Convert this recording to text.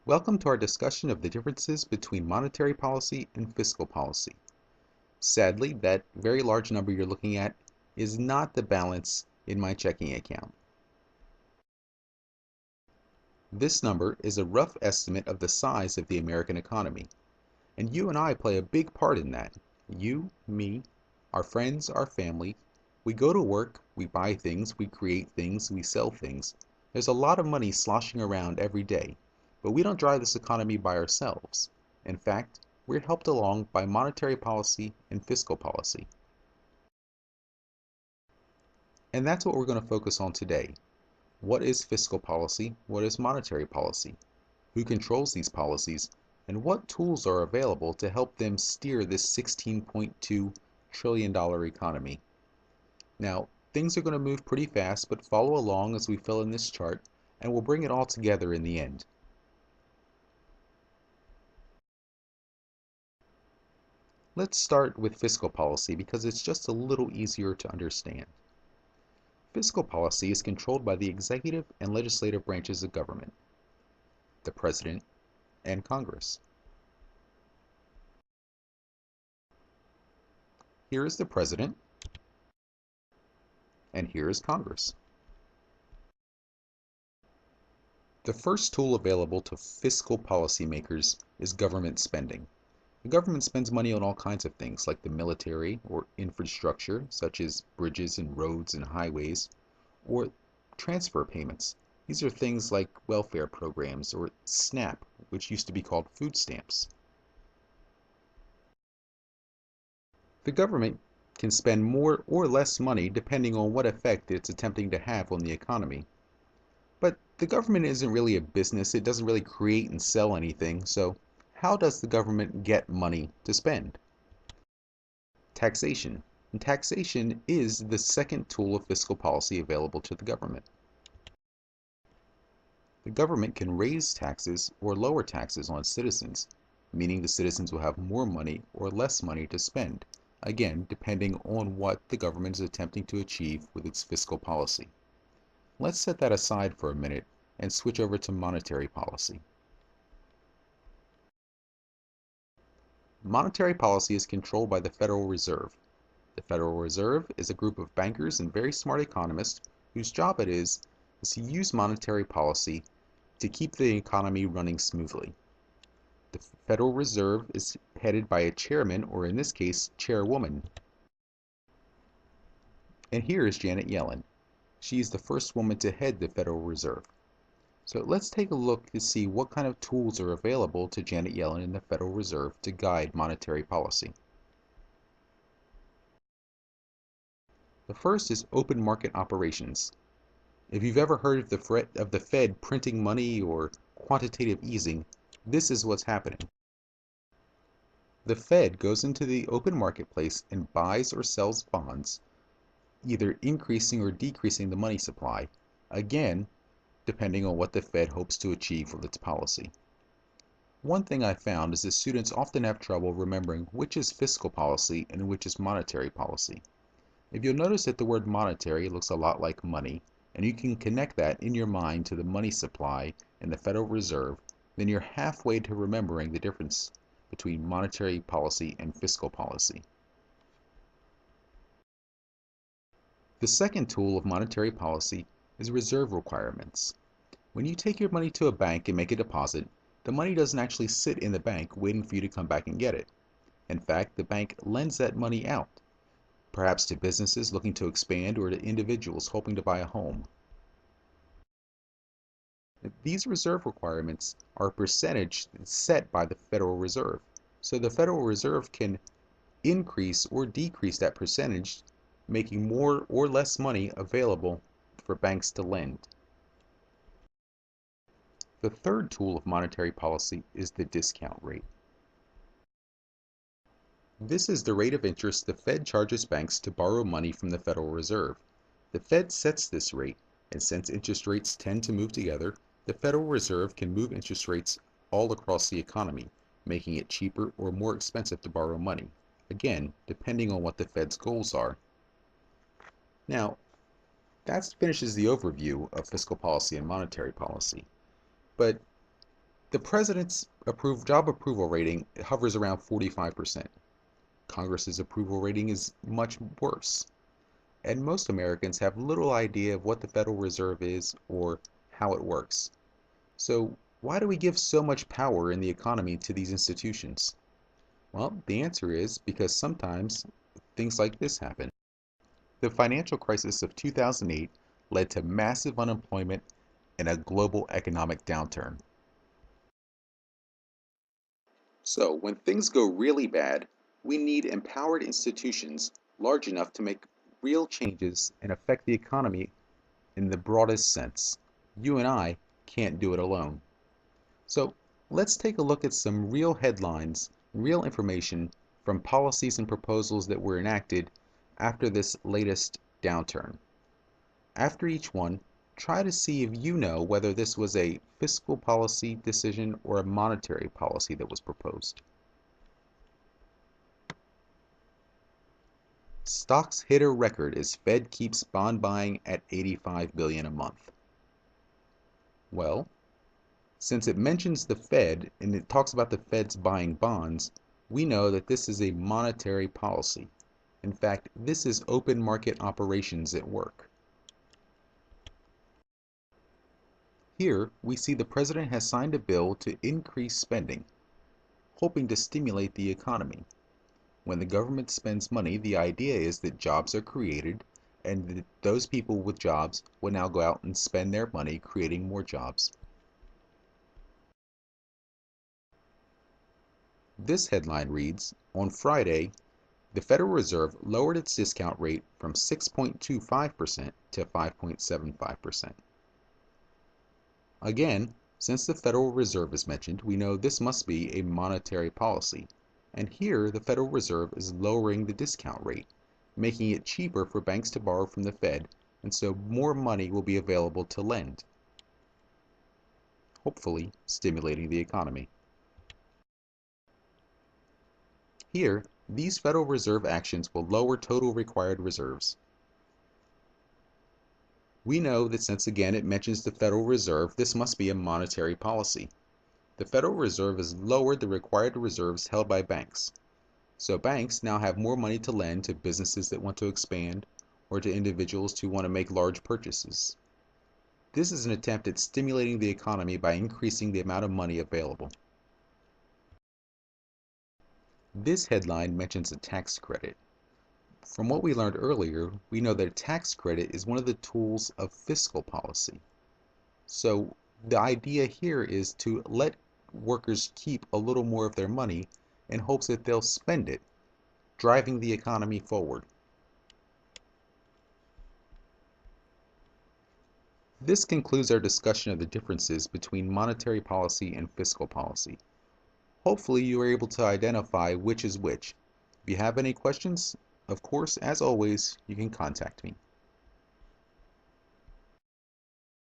Welcome to our discussion of the differences between monetary policy and fiscal policy. Sadly, that very large number you're looking at is not the balance in my checking account. This number is a rough estimate of the size of the American economy, and you and I play a big part in that. You, me, our friends, our family. We go to work, we buy things, we create things, we sell things. There's a lot of money sloshing around every day. But we don't drive this economy by ourselves. In fact, we're helped along by monetary policy and fiscal policy. And that's what we're going to focus on today. What is fiscal policy? What is monetary policy? Who controls these policies? And what tools are available to help them steer this $16.2 trillion economy? Now, things are going to move pretty fast, but follow along as we fill in this chart, and we'll bring it all together in the end. Let's start with fiscal policy because it's just a little easier to understand. Fiscal policy is controlled by the executive and legislative branches of government, the President and Congress. Here is the President, and here is Congress. The first tool available to fiscal policymakers is government spending. The government spends money on all kinds of things like the military or infrastructure, such as bridges and roads and highways, or transfer payments. These are things like welfare programs or SNAP, which used to be called food stamps. The government can spend more or less money depending on what effect it's attempting to have on the economy. But the government isn't really a business, it doesn't really create and sell anything, so how does the government get money to spend? Taxation. And taxation is the second tool of fiscal policy available to the government. The government can raise taxes or lower taxes on citizens, meaning the citizens will have more money or less money to spend, again, depending on what the government is attempting to achieve with its fiscal policy. Let's set that aside for a minute and switch over to monetary policy. Monetary policy is controlled by the Federal Reserve. The Federal Reserve is a group of bankers and very smart economists whose job it is to use monetary policy to keep the economy running smoothly. The Federal Reserve is headed by a chairman, or in this case, chairwoman. And here is Janet Yellen. She is the first woman to head the Federal Reserve. So let's take a look to see what kind of tools are available to Janet Yellen and the Federal Reserve to guide monetary policy. The first is open market operations. If you've ever heard of the Fed printing money or quantitative easing, this is what's happening. The Fed goes into the open marketplace and buys or sells bonds, either increasing or decreasing the money supply, again, depending on what the Fed hopes to achieve with its policy. One thing I found is that students often have trouble remembering which is fiscal policy and which is monetary policy. If you'll notice that the word monetary looks a lot like money, and you can connect that in your mind to the money supply and the Federal Reserve, then you're halfway to remembering the difference between monetary policy and fiscal policy. The second tool of monetary policy is reserve requirements. When you take your money to a bank and make a deposit, the money doesn't actually sit in the bank waiting for you to come back and get it. In fact, the bank lends that money out, perhaps to businesses looking to expand or to individuals hoping to buy a home. These reserve requirements are a percentage set by the Federal Reserve. So the Federal Reserve can increase or decrease that percentage, making more or less money available for banks to lend. The third tool of monetary policy is the discount rate. This is the rate of interest the Fed charges banks to borrow money from the Federal Reserve. The Fed sets this rate, and since interest rates tend to move together, the Federal Reserve can move interest rates all across the economy, making it cheaper or more expensive to borrow money, again, depending on what the Fed's goals are. Now, that finishes the overview of fiscal policy and monetary policy. But The president's job approval rating hovers around 45%. Congress's approval rating is much worse. And most Americans have little idea of what the Federal Reserve is or how it works. So, why do we give so much power in the economy to these institutions? Well, the answer is because sometimes things like this happen. The financial crisis of 2008 led to massive unemployment and a global economic downturn. So, when things go really bad, we need empowered institutions large enough to make real changes and affect the economy in the broadest sense. You and I can't do it alone. So, let's take a look at some real headlines, real information from policies and proposals that were enacted after this latest downturn. After each one, try to see if you know whether this was a fiscal policy decision or a monetary policy that was proposed. Stocks hit a record as Fed keeps bond buying at $85 billion a month. Well, since it mentions the Fed and it talks about the Fed's buying bonds, we know that this is a monetary policy. In fact, this is open market operations at work. Here, we see the president has signed a bill to increase spending, hoping to stimulate the economy. When the government spends money, the idea is that jobs are created, and that those people with jobs will now go out and spend their money creating more jobs. This headline reads, on Friday, the Federal Reserve lowered its discount rate from 6.25% to 5.75%. Again, since the Federal Reserve is mentioned, we know this must be a monetary policy. And here, the Federal Reserve is lowering the discount rate, making it cheaper for banks to borrow from the Fed, and so more money will be available to lend, hopefully stimulating the economy. Here, these Federal Reserve actions will lower total required reserves. We know that since again it mentions the Federal Reserve, this must be a monetary policy. The Federal Reserve has lowered the required reserves held by banks. So banks now have more money to lend to businesses that want to expand or to individuals who want to make large purchases. This is an attempt at stimulating the economy by increasing the amount of money available. This headline mentions a tax credit. From what we learned earlier, we know that a tax credit is one of the tools of fiscal policy. So the idea here is to let workers keep a little more of their money in hopes that they'll spend it, driving the economy forward. This concludes our discussion of the differences between monetary policy and fiscal policy. Hopefully you are able to identify which is which. If you have any questions, of course, as always, you can contact me.